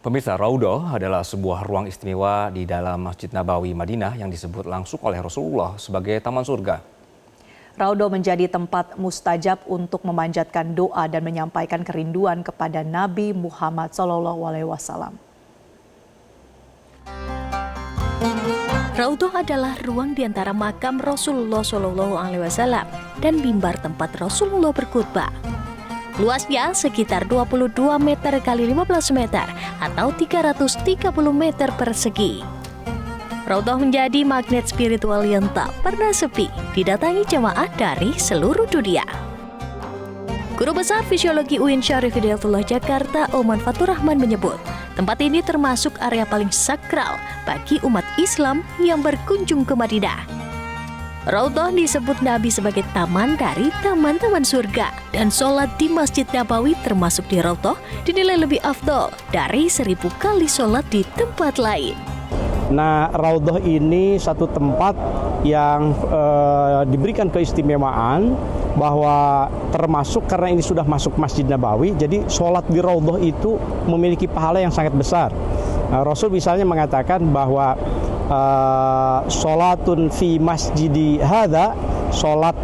Pemirsa, Raudhah adalah sebuah ruang istimewa di dalam Masjid Nabawi Madinah yang disebut langsung oleh Rasulullah sebagai taman surga. Raudhah menjadi tempat mustajab untuk memanjatkan doa dan menyampaikan kerinduan kepada Nabi Muhammad SAW. Raudhah adalah ruang di antara makam Rasulullah SAW dan mimbar tempat Rasulullah berkhutbah. Luasnya sekitar 22 meter kali 15 meter atau 330 meter persegi. Raudhah menjadi magnet spiritual yang tak pernah sepi, didatangi jemaah dari seluruh dunia. Guru Besar Fisiologi UIN Syarif Hidayatullah Jakarta, Oman Fatur Rahman menyebut, tempat ini termasuk area paling sakral bagi umat Islam yang berkunjung ke Madinah. Raudhah disebut Nabi sebagai taman dari taman-taman surga, dan sholat di Masjid Nabawi termasuk di Raudhah dinilai lebih afdol dari 1000 kali sholat di tempat lain. Nah, Raudhah ini satu tempat yang diberikan keistimewaan bahwa termasuk karena ini sudah masuk Masjid Nabawi, jadi sholat di Raudhah itu memiliki pahala yang sangat besar. Rasul misalnya mengatakan bahwa sholatun fi masjidi hadza, sholat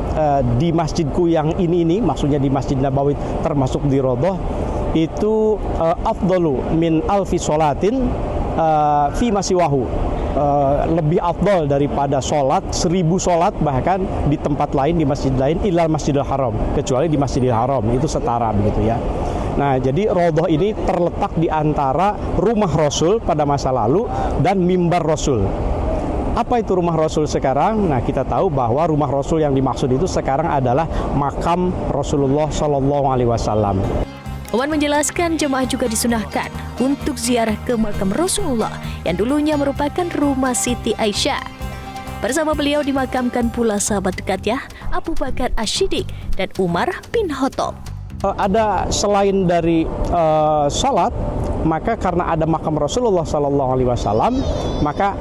di masjidku yang ini, maksudnya di Masjid Nabawi termasuk di Raudhah, itu afdalu min alfi sholatin fi masiwahu, lebih afdal daripada sholat 1000 sholat bahkan di tempat lain, di masjid lain, ilal Masjidil Haram, kecuali di Masjidil Haram, itu setara begitu ya. Nah, jadi Raudhah ini terletak di antara rumah Rasul pada masa lalu dan mimbar Rasul. Apa itu rumah Rasul sekarang? Nah, kita tahu bahwa rumah Rasul yang dimaksud itu sekarang adalah makam Rasulullah SAW. Oman menjelaskan jemaah juga disunahkan untuk ziarah ke makam Rasulullah yang dulunya merupakan rumah Siti Aisyah. Bersama beliau dimakamkan pula sahabat dekatnya Abu Bakar As-Siddiq dan Umar bin Khattab. Ada selain dari salat, maka karena ada makam Rasulullah SAW, maka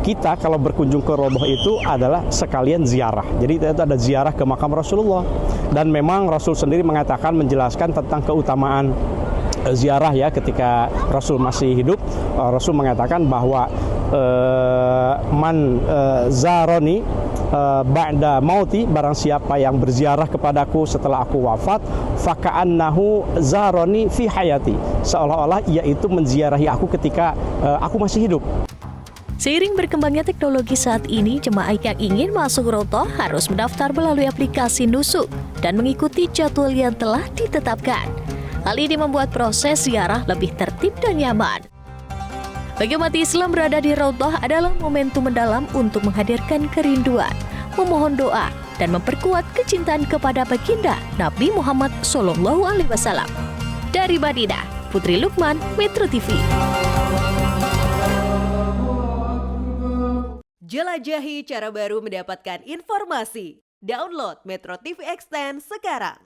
kita kalau berkunjung ke Raudhah itu adalah sekalian ziarah. Jadi itu ada ziarah ke makam Rasulullah. Dan memang Rasul sendiri mengatakan, menjelaskan tentang keutamaan ziarah ya, ketika Rasul masih hidup. Rasul mengatakan bahwa man zaroni ba'da mauti, barang siapa yang berziarah kepadaku setelah aku wafat, faka'annahu zaroni fi hayati, seolah-olah ia itu menziarahi aku ketika aku masih hidup. Seiring berkembangnya teknologi saat ini, jemaah yang ingin masuk Raudhah harus mendaftar melalui aplikasi Nusuk dan mengikuti jadwal yang telah ditetapkan. Hal ini membuat proses ziarah lebih tertib dan nyaman. Bagi umat Islam, berada di Raudhah adalah momentum mendalam untuk menghadirkan kerinduan, memohon doa, dan memperkuat kecintaan kepada baginda Nabi Muhammad SAW. Dari Madinah, Putri Lukman, Metro TV. Jelajahi cara baru mendapatkan informasi. Download Metro TV Extend sekarang.